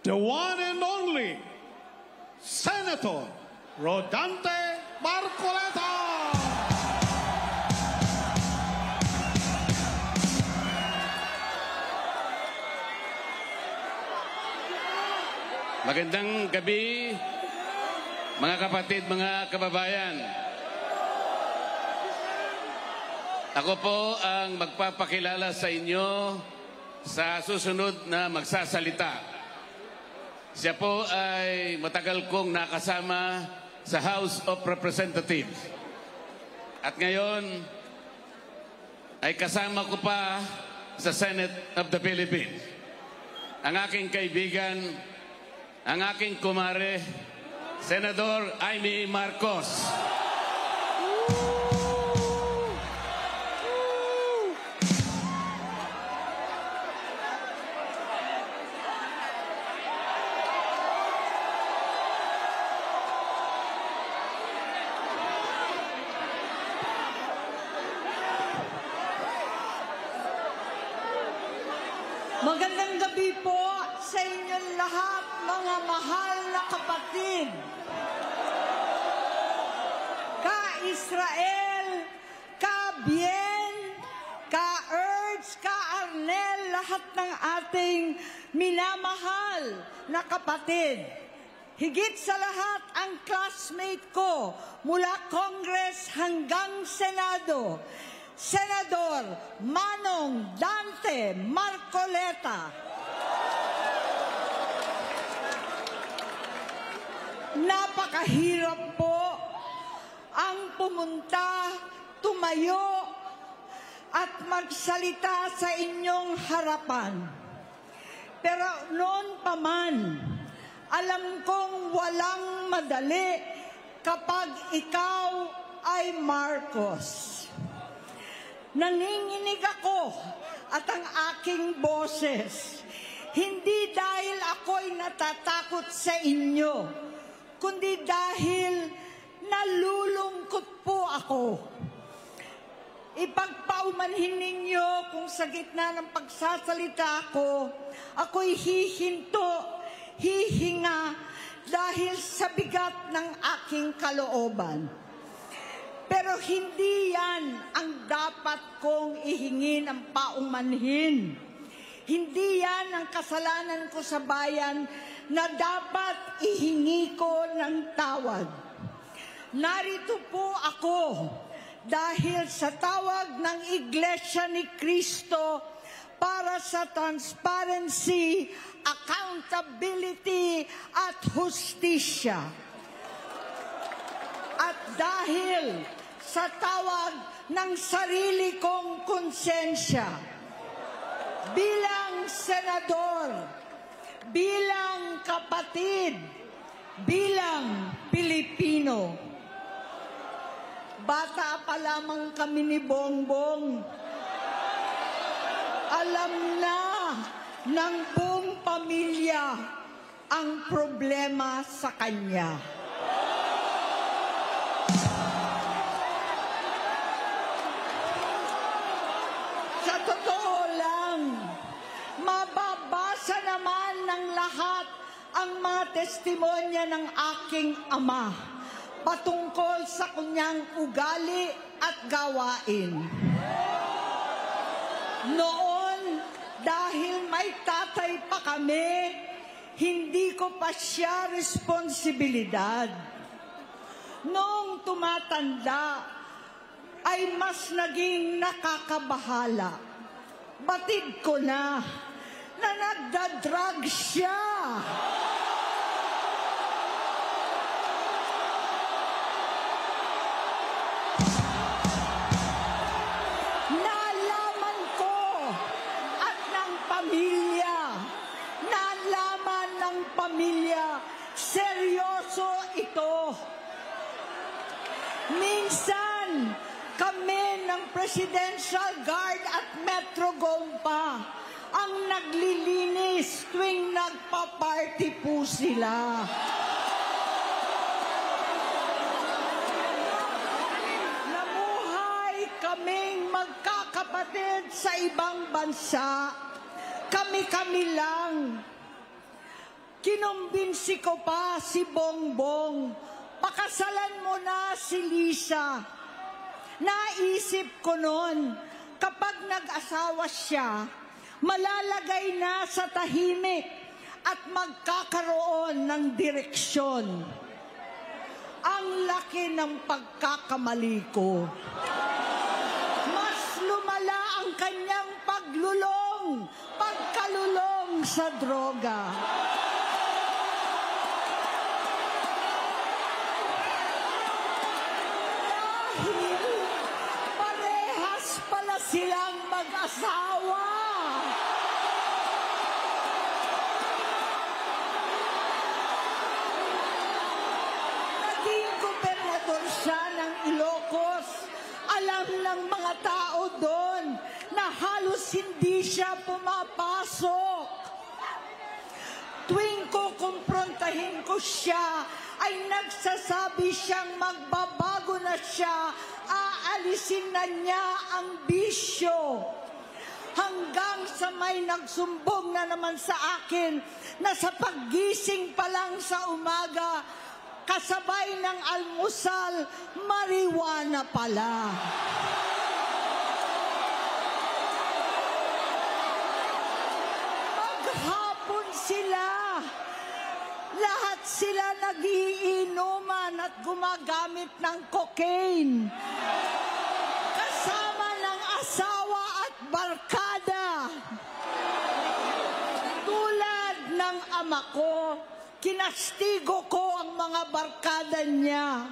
the one and only Senator Rodante Marcoleta. Magandang gabi, mga kapatid, mga kababayan. Ako po ang magpapakilala sa inyo sa susunod na magsasalita. Siya po ay matagal kong nakasama sa House of Representatives. At ngayon ay kasama ko pa sa Senate of the Philippines. Ang aking kaibigan, ang aking kumare, Senador Amy Marcos. Magandang gabi po sa inyong lahat, mga mahal na kapatid. Ka-Israel, ka-Bien, ka-Erds, ka-Arnel, lahat ng ating minamahal na kapatid. Higit sa lahat ang classmate ko mula Congress hanggang Senado, Senador Manong Dante Marcoleta. Napakahirap po ang pumunta, tumayo at magsalita sa inyong harapan. Pero noon pa man, alam kong walang madali kapag ikaw ay Marcos. Nanginginig ako at ang aking boses, hindi dahil ako'y natatakot sa inyo, kundi dahil nalulungkot po ako. Ipagpaumanhin ninyo kung sa gitna ng pagsasalita ako, ako'y hihinto, hihinga dahil sa bigat ng aking kalooban. Pero hindi yan ang dapat kong ihingin ang paumanhin. Hindi yan ang kasalanan ko sa bayan na dapat ihingi ko ng tawad. Narito po ako dahil sa tawag ng Iglesia ni Cristo para sa transparency, accountability at hustisya. At dahil sa tawag ng sarili kong konsensya, bilang senador, bilang kapatid, bilang Pilipino. Bata pa lamang kami ni Bongbong, alam na ng buong pamilya ang problema sa kanya. Mababasa naman ng lahat ang mga testimonya ng aking ama patungkol sa kanyang ugali at gawain. Noon, dahil may tatay pa kami, hindi ko pa siya responsibilidad. Noong tumatanda, ay mas naging nakakabahala. Batid ko na nagda-drug siya. Nalaman ko at ng pamilya, nalaman ng pamilya, seryoso ito. Minsan, kami ng Presidential Guard at Metro Gompa ang naglilinis tuwing nagpa-party po sila. Namuhay kaming magkakapatid sa ibang bansa. Kami-kami lang. kinumbinsi ko pa si Bongbong, pakasalan mo na si Lisa. Naisip ko noon, kapag nag-asawa siya, malalagay na sa tahimik at magkakaroon ng direksyon. Ang laki ng pagkakamali ko. Mas lumala ang kanyang pagkalulong sa droga. Dahil parehas pala silang mag-asawa. Naging gobernador siya ng Ilocos. Alam ng mga tao doon na halos hindi siya pumapasok. Tuwing kukumprontahin ko siya, ay nagsasabi siyang magbabago na siya, aalisin na niya ang bisyo. Hanggang sa may nagsumbong na naman sa akin na sa paggising pa lang sa umaga, kasabay ng almusal, marijuana pala. Maghapon sila. Lahat sila nagiinuman at gumagamit ng cocaine. Kasama ng asawa at barkada. Tulad ng ama ko, kinastigo ko ang mga barkada niya.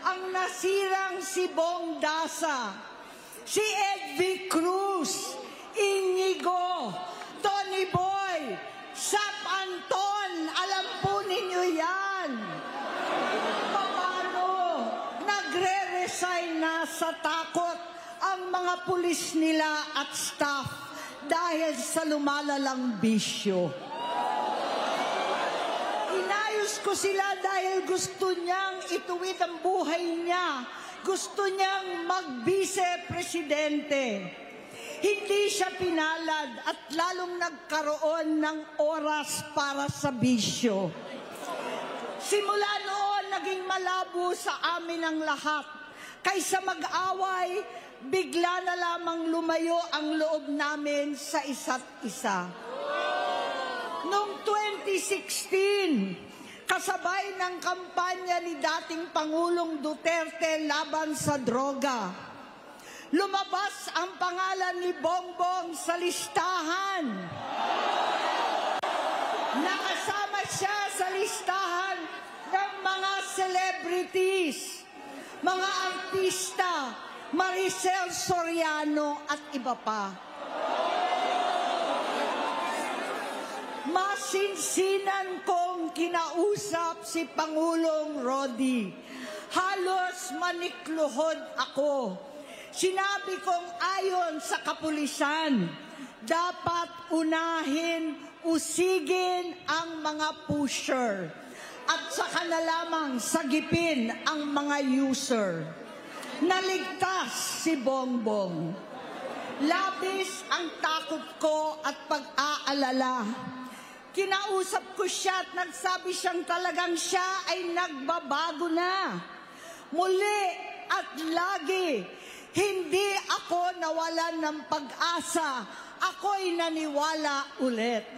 Ang nasirang si Bong Dasa, si Edvi Cruz, Inigo, Tony Boy, Sap Anton, alam po ninyo yan. Paano nagre-resign na sa takot ang mga pulis nila at staff dahil sa lumalalang bisyo. Inayos ko sila dahil gusto niyang ituwid ang buhay niya. Gusto niyang mag-vice-presidente. Hindi siya pinalad at lalong nagkaroon ng oras para sa bisyo. Simula noon, naging malabo sa amin ang lahat. Kaysa mag-away, bigla na lamang lumayo ang loob namin sa isa't isa. Noong 2016, kasabay ng kampanya ni dating Pangulong Duterte laban sa droga, lumabas ang pangalan ni Bongbong sa listahan. Nakasama siya sa listahan ng mga celebrities, mga artista, Maricel Soriano at iba pa. Masinsinan kong kinausap si Pangulong Rodi. Halos manikluhod ako. Sinabi kong ayon sa kapulisan, dapat unahin, usigin ang mga pusher at saka na lamang sagipin ang mga user. Naligtas si Bongbong. Labis ang takot ko at pag-aalala. Kinausap ko siya at nagsabi siyang talagang siya ay nagbabago na. Muli at lagi, hindi ako nawalan ng pag-asa. Ako'y naniwala ulit.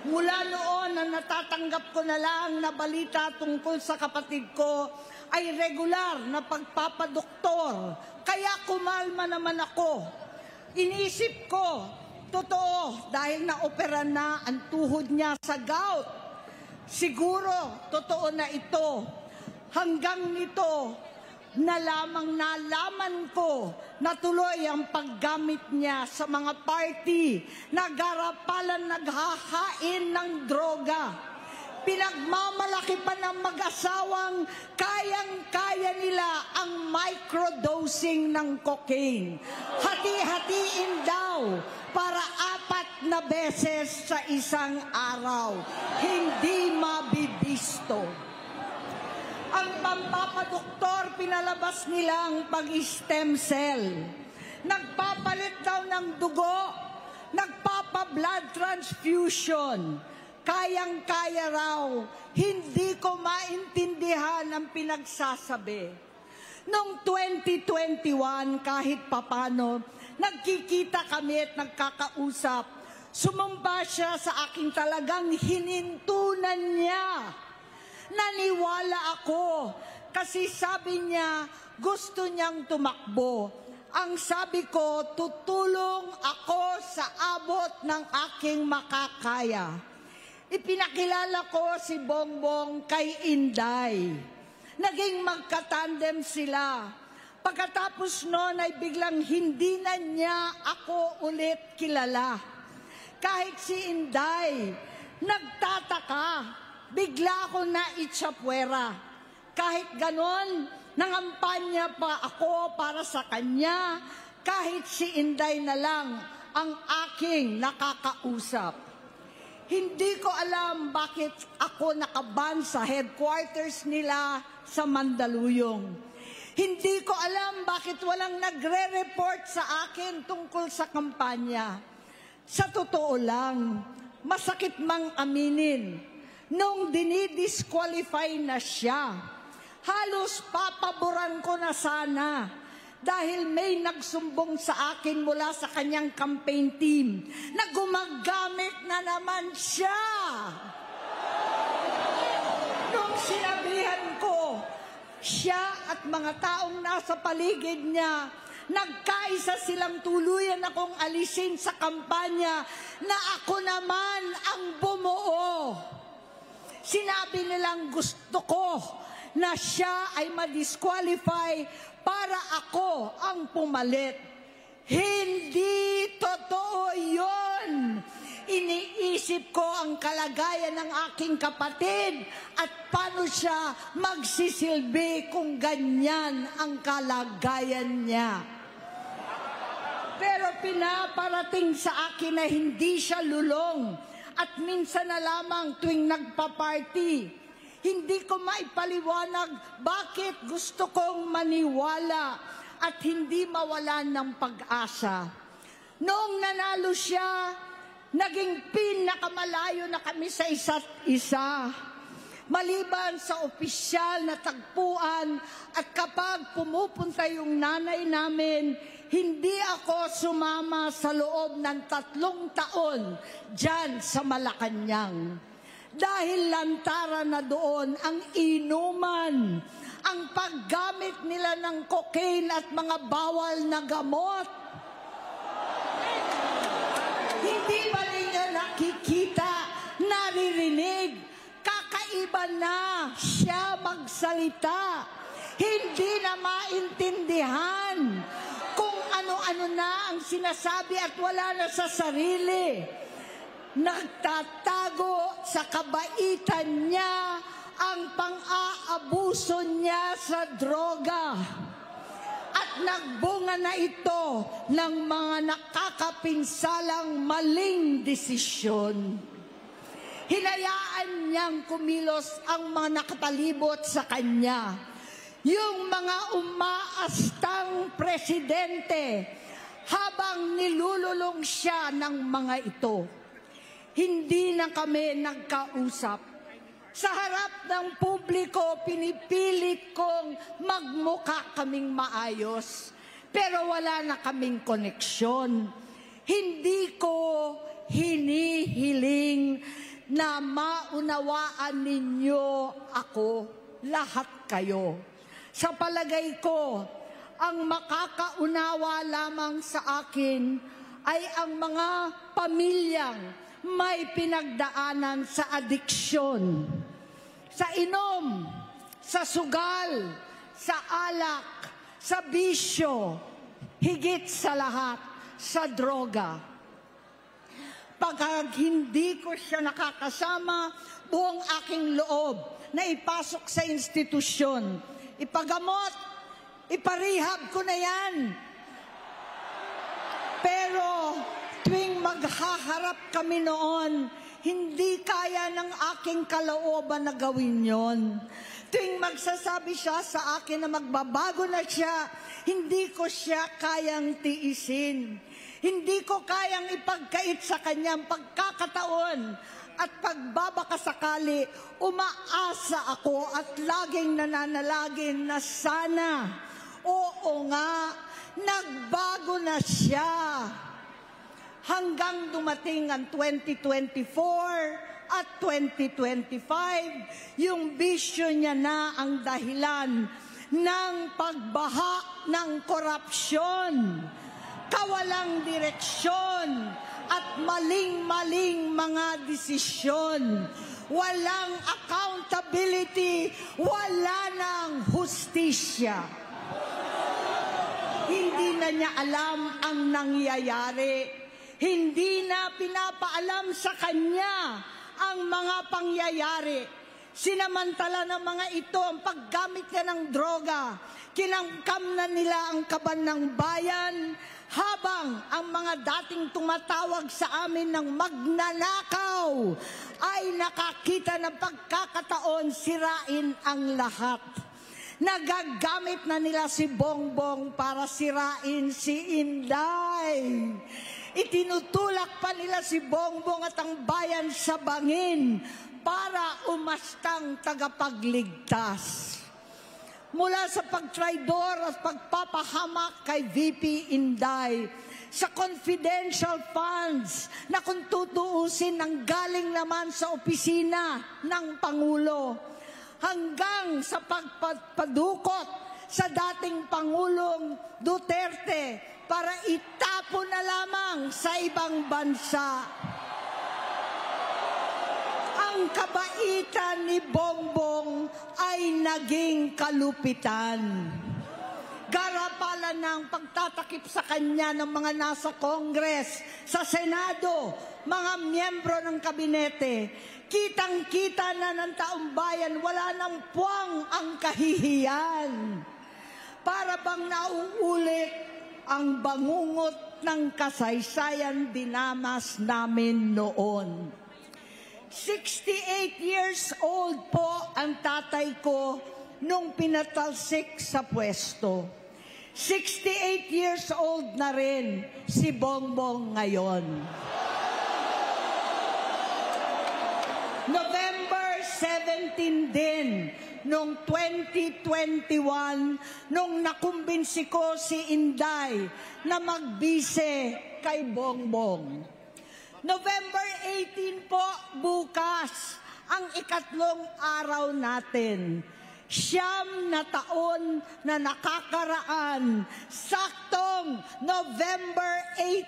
Mula noon na natatanggap ko na lang na balita tungkol sa kapatid ko ay regular na pagpapadoktor. Kaya kumalma naman ako. Inisip ko, totoo, dahil naopera na ang tuhod niya sa gout. Siguro, totoo na ito. Hanggang nito, nalaman ko na tuloy ang paggamit niya sa mga party, nagarapalan, naghahain ng droga. Pinagmamalaki pa ng mag-asawang kayang-kaya nila ang microdosing ng cocaine. Hati-hatiin daw para 4 na beses sa isang araw. Hindi mabibisto. Ang pampapadoktor, pinalabas nilang pag-stem cell. Nagpapalit daw ng dugo, nagpapa-blood transfusion. kayang-kaya raw, hindi ko maintindihan ang pinagsasabi. Noong 2021, kahit papano, nagkikita kami at nagkakausap. Sumamba siya sa aking talagang hinintunan niya. Naniwala ako kasi sabi niya gusto niyang tumakbo. Ang sabi ko, tutulong ako sa abot ng aking makakaya. Ipinakilala ko si Bongbong kay Inday. Naging magkatandem sila. Pagkatapos noon ay biglang hindi na niya ako ulit kilala. Kahit si Inday, nagtataka, bigla ako na itsapwera. Kahit ganon, nangampanya pa ako para sa kanya, kahit si Inday na lang ang aking nakakausap. Hindi ko alam bakit ako nakaban sa headquarters nila sa Mandaluyong. Hindi ko alam bakit walang nagre-report sa akin tungkol sa kampanya. Sa totoo lang, masakit mang aminin, nung dinidisqualify na siya, halos papaboran ko na sana dahil may nagsumbong sa akin mula sa kanyang campaign team na gumagamit na naman siya. Nung sinabihan ko, siya at mga taong nasa paligid niya, nagkaisa silang tuluyan akong alisin sa kampanya na ako naman ang bumuo. Sinabi nilang gusto ko na siya ay ma-disqualify para ako ang pumalit. Hindi totoo yun. Iniisip ko ang kalagayan ng aking kapatid at paano siya magsisilbi kung ganyan ang kalagayan niya. Pero pinaparating sa akin na hindi siya lulong at minsan na lamang tuwing nagpa-party. Hindi ko maipaliwanag bakit gusto kong maniwala at hindi mawalan ng pag-asa. Noong nanalo siya, naging pinakamalayo na kami sa isa't isa. Maliban sa opisyal na tagpuan at kapag pumupunta yung nanay namin, hindi ako sumama sa loob ng 3 taon dyan sa Malacanang. Dahil lantara na doon ang inuman, ang paggamit nila ng cocaine at mga bawal na gamot. Hindi ba ninyo nakikita, naririnig, kakaiba na siya magsalita. Hindi na maintindihan kung ano-ano na ang sinasabi at wala na sa sarili. Nagtatago sa kabaitan niya ang pang-aabuso niya sa droga. At nagbunga na ito ng mga nakakapinsalang maling desisyon. Hinayaan niyang kumilos ang mga nakapalibot sa kanya. Yung mga umaastang presidente habang nilululong siya ng mga ito. Hindi na kami nagkausap. Sa harap ng publiko, pinipilit kong magmukha kaming maayos. Pero wala na kaming koneksyon. Hindi ko hinihiling na maunawaan ninyo ako, lahat kayo. Sa palagay ko, ang makakaunawa lamang sa akin ay ang mga pamilyang may pinagdaanan sa adiksyon, sa inom, sa sugal, sa alak, sa bisyo, higit sa lahat, sa droga. Pag hindi ko siya nakakasama, buong aking loob na ipasok sa institusyon, ipagamot, iparehab ko na yan. Pero tuwing maghaharap kami noon, hindi kaya ng aking kalooban na gawin yon. Tuwing magsasabi siya sa akin na magbabago na siya, hindi ko siya kayang tiisin. Hindi ko kayang ipagkait sa kanyang pagkakataon at pagbabakasakali, umaasa ako at laging nananalangin na sana, oo nga, nagbago na siya. Hanggang dumating ang 2024 at 2025, yung bisyo niya na ang dahilan ng pagbaha ng korupsyon, kawalang direksyon, at maling-maling mga desisyon. Walang accountability, wala ng hustisya. Hindi na niya alam ang nangyayari. Hindi na pinapaalam sa kanya ang mga pangyayari. Sinamantala ng mga ito ang paggamit niya ng droga. Kinangkam na nila ang kaban ng bayan, habang ang mga dating tumatawag sa amin ng magnanakaw ay nakakita ng pagkakataon sirain ang lahat. Nagagamit na nila si Bongbong para sirain si Inday. Itinutulak pa nila si Bongbong at ang bayan sa bangin para umastang tagapagligtas. Mula sa pagtraidor at pagpapahamak kay VP Inday, sa confidential funds na kung tutuusin ang galing naman sa opisina ng Pangulo, hanggang sa pagpadukot sa dating Pangulong Duterte para itapon na lamang sa ibang bansa. Ang kabaitan ni Bongbong ay naging kalupitan. Garapalan ng pagtatakip sa kanya ng mga nasa Congress, sa Senado, mga miyembro ng kabinete. Kitang-kita na ng taong bayan, wala nang puwang ang kahihiyan. Para bang nauulit ang bangungot ng kasaysayan dinamas namin noon. 68 years old po ang tatay ko nung pinatalsik sa pwesto. 68 years old na rin si Bongbong ngayon. November 17 din, noong 2021, nung nakumbinsi ko si Inday na magbise kay Bongbong. November 18 po, bukas, ang ikatlong araw natin. 9 na taon na nakakaraan, saktong November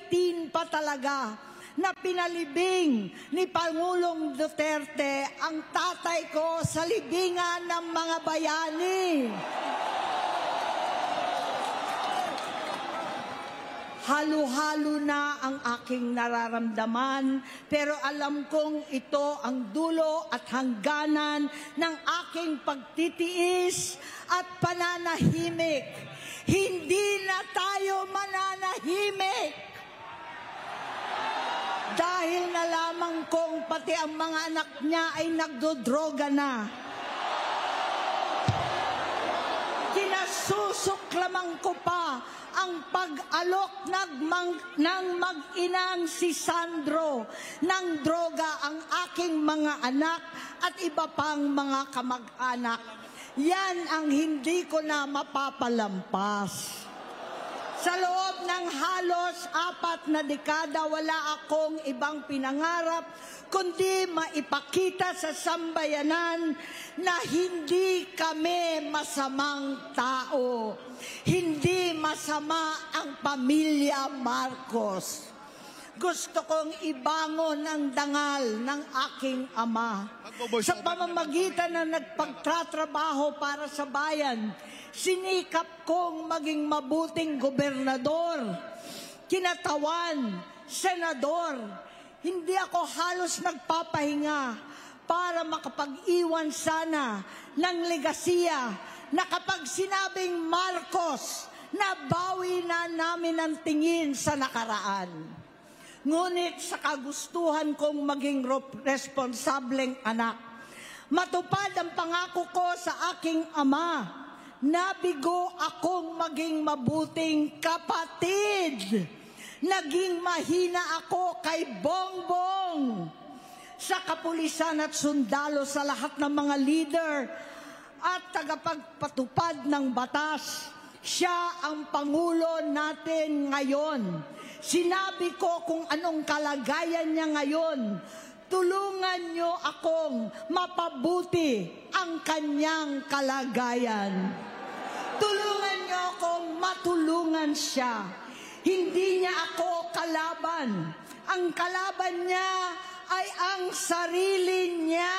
18 pa talaga, na pinalibing ni Pangulong Duterte ang tatay ko sa libingan ng mga bayani. Halo-halo na ang aking nararamdaman, pero alam kong ito ang dulo at hangganan ng aking pagtitiis at pananahimik. Hindi na tayo mananahimik. Dahil nalaman kong pati ang mga anak niya ay nagdodroga na. Kinasusuklaman ko pa ang pag-alok ng mag-inang si Sandro ng droga ang aking mga anak at iba pang mga kamag-anak. Yan ang hindi ko na mapapalampas. Sa loob ng halos 4 na dekada, wala akong ibang pinangarap kundi maipakita sa sambayanan na hindi kami masamang tao. Hindi masama ang pamilya Marcos. Gusto kong ibangon ang dangal ng aking ama. Sa pamamagitan na nagpagtatrabaho para sa bayan, sinikap kong maging mabuting gobernador, kinatawan, senador. Hindi ako halos nagpapahinga para makapag-iwan sana ng legasiya na kapag sinabing Marcos, nabawi na namin ang tingin sa nakaraan. Ngunit sa kagustuhan kong maging responsableng anak, matupad ang pangako ko sa aking ama, nabigo akong maging mabuting kapatid. Naging mahina ako kay Bongbong. sa kapulisan at sundalo, sa lahat ng mga leader at tagapagpatupad ng batas. Siya ang Pangulo natin ngayon. Sinabi ko kung anong kalagayan niya ngayon. Tulungan niyo akong mapabuti ang kanyang kalagayan. Tulungan niyo akong matulungan siya. Hindi niya ako kalaban. Ang kalaban niya ay ang sarili niya.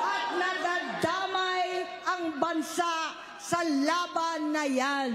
At nadadamay ang bansa sa laban na yan.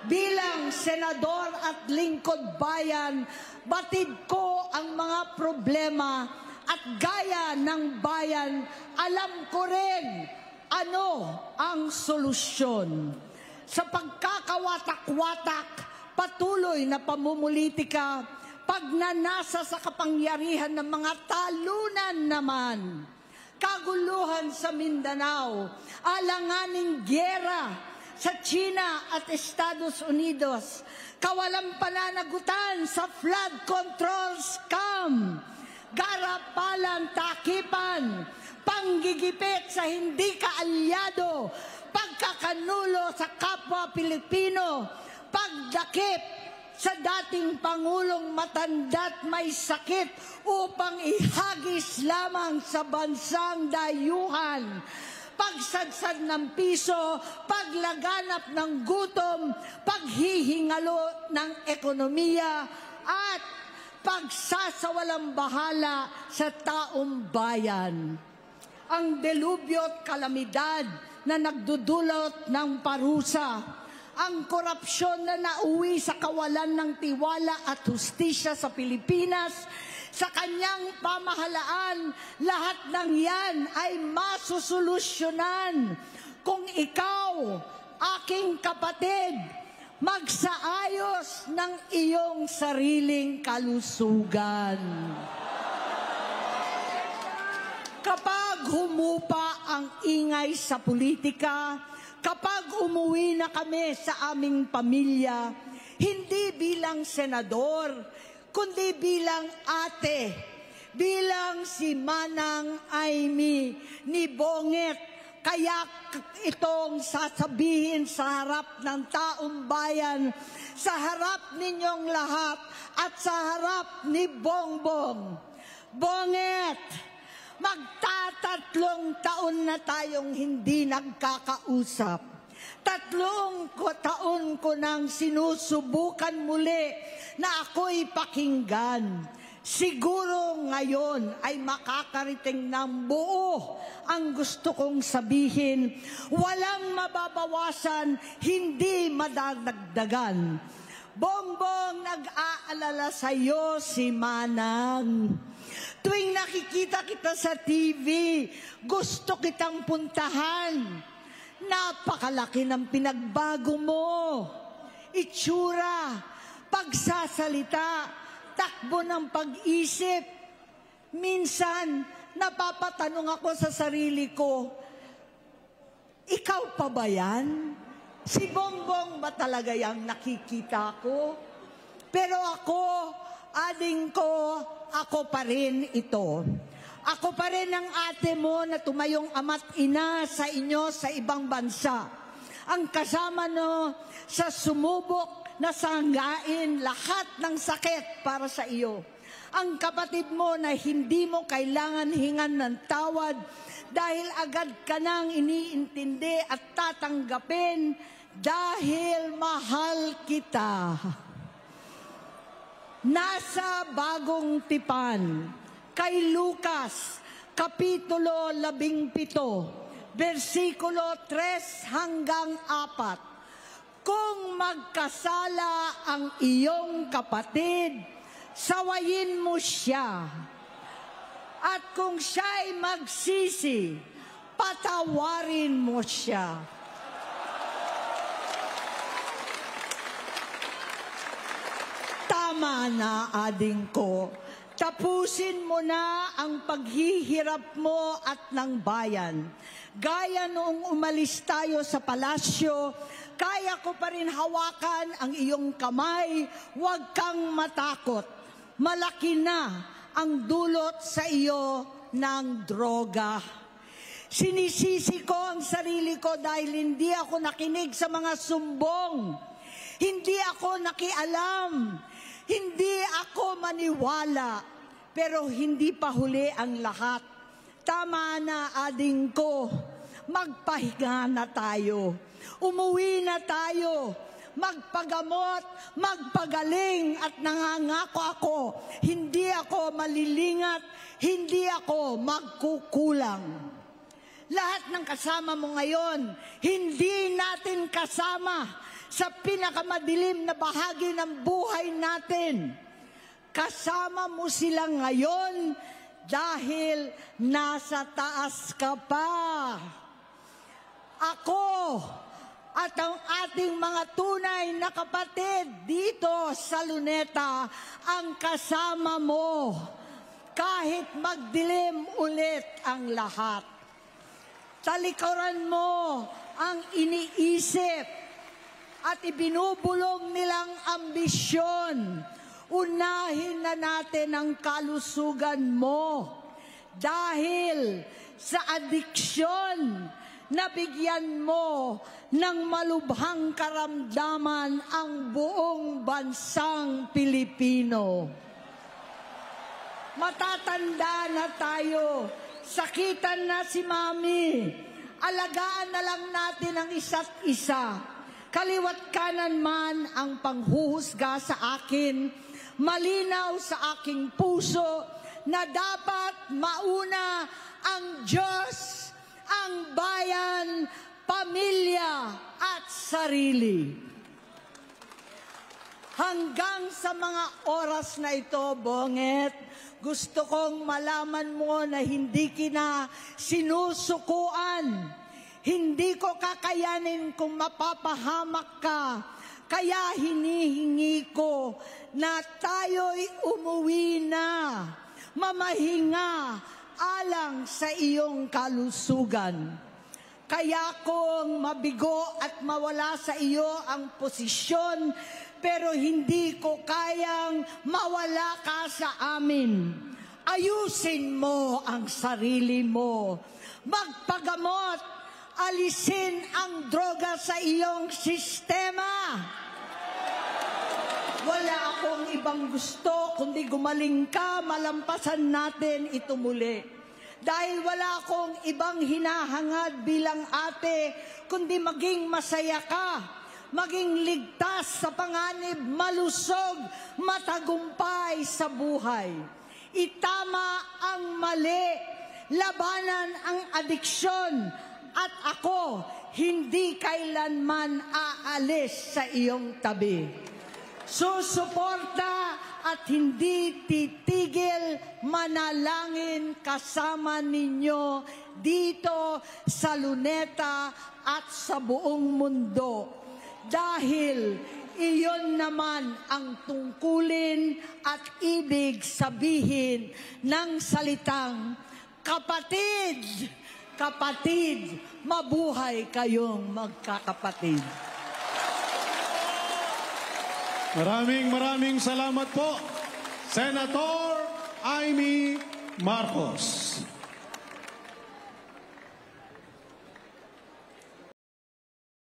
Bilang senador at lingkod bayan, batid ko ang mga problema at gaya ng bayan, alam ko rin ano ang solusyon. Sa pagkakawatak-watak, patuloy na pamumulitika, pagnanasa sa kapangyarihan ng mga talunan naman, kaguluhan sa Mindanao, alanganing gyera sa China at Estados Unidos, kawalang pananagutan sa flood control scam, garapalan, takipan, panggigipit sa hindi kaalyado, pagkakanulo sa kapwa Pilipino, pagdakip sa dating Pangulong matanda't may sakit upang ihagis lamang sa bansang dayuhan, pagsadsad ng piso, paglaganap ng gutom, paghihingalo ng ekonomiya, at pagsasawalang bahala sa taong bayan. Ang delubyo at kalamidad na nagdudulot ng parusa, ang korupsyon na nauwi sa kawalan ng tiwala at hustisya sa Pilipinas, sa kanyang pamahalaan, lahat ng yan ay masusolusyonan kung ikaw, aking kapatid, magsaayos ng iyong sariling kalusugan. Kapag humupa ang ingay sa politika, kapag umuwi na kami sa aming pamilya, hindi bilang senador, kundi bilang ate, bilang si Manang Amy ni Bonget, kaya itong sasabihin sa harap ng taong bayan, sa harap ninyong lahat at sa harap ni Bongbong. Bonget, magtatatlong taon na tayong hindi nagkakausap. 3 taon ko nang sinusubukan muli na ako'y pakinggan. Siguro ngayon ay makakarating ng buo ang gusto kong sabihin. Walang mababawasan, hindi madadagdagan. Bongbong, nag-aalala sa iyo si Manang. Tuwing nakikita kita sa TV, gusto kitang puntahan. Napakalaki ng pinagbago mo. Itsura, pagsasalita, takbo ng pag-isip. Minsan, napapatanong ako sa sarili ko, ikaw pa ba yan? Si Bongbong ba talaga yung nakikita ko? Pero ako, ading ko, ako pa rin ito. Ako pa rin ang ate mo na tumayong ama't ina sa inyo sa ibang bansa. Ang kasama no sa sumubok na sanggain lahat ng sakit para sa iyo. Ang kapatid mo na hindi mo kailangan hingan ng tawad dahil agad ka nang iniintindi at tatanggapin dahil mahal kita. Nasa Bagong Tipan, kay Lucas, Kapitulo 17, versikulo 3 hanggang 4. Kung magkasala ang iyong kapatid, sawayin mo siya. At kung siya'y magsisi, patawarin mo siya. Tama na, ading ko. Tapusin mo na ang paghihirap mo at ng bayan. Gaya noong umalis tayo sa palasyo, kaya ko pa rin hawakan ang iyong kamay, huwag kang matakot. Malaki na ang dulot sa iyo ng droga. Sinisisi ko ang sarili ko dahil hindi ako nakinig sa mga sumbong. Hindi ako nakialam. Hindi ako maniwala. Pero hindi pa huli ang lahat. Tama na, ading ko. Magpahinga na tayo. Umuwi na tayo. Magpagamot, magpagaling at nangangako ako. Hindi ako malilingat. Hindi ako magkukulang. Lahat ng kasama mo ngayon, hindi natin kasama sa pinakamadilim na bahagi ng buhay natin. Kasama mo sila ngayon dahil nasa taas ka pa. Ako at ang ating mga tunay na kapatid dito sa Luneta ang kasama mo kahit magdilim ulit ang lahat. Talikuran mo ang iniisip at ibinubulong nilang ambisyon. Unahin na natin ang kalusugan mo dahil sa adiksyon nabigyan mo ng malubhang karamdaman ang buong bansang Pilipino. Matatanda na tayo. Sakitan na si Mami. Alagaan na lang natin ang isa't isa. Kaliwat kanan man ang panghuhusga sa akin, malinaw sa aking puso na dapat mauna ang Diyos, ang bayan, pamilya at sarili. Hanggang sa mga oras na ito, Bonget, gusto kong malaman mo na hindi kita sinusukuan. Hindi ko kakayanin kung mapapahamak ka. Kaya hinihingi ko na tayo'y umuwi na, mamahinga alang sa iyong kalusugan. Kaya kung mabigo at mawala sa iyo ang posisyon, pero hindi ko kayang mawala ka sa amin. Ayusin mo ang sarili mo. Magpagamot, alisin ang droga sa iyong sistema. Wala akong ibang gusto, kundi gumaling ka, malampasan natin ito muli. Dahil wala akong ibang hinahangad bilang ate, kundi maging masaya ka. Maging ligtas sa panganib, malusog, matagumpay sa buhay. Itama ang mali, labanan ang adiksyon, at ako hindi kailanman aalis sa iyong tabi. Susuporta at hindi titigil manalangin kasama ninyo dito sa Luneta at sa buong mundo. Dahil iyon naman ang tungkulin at ibig sabihin ng salitang kapatid, kapatid, mabuhay kayong magkakapatid. Maraming salamat po, Senator Amy Marcos.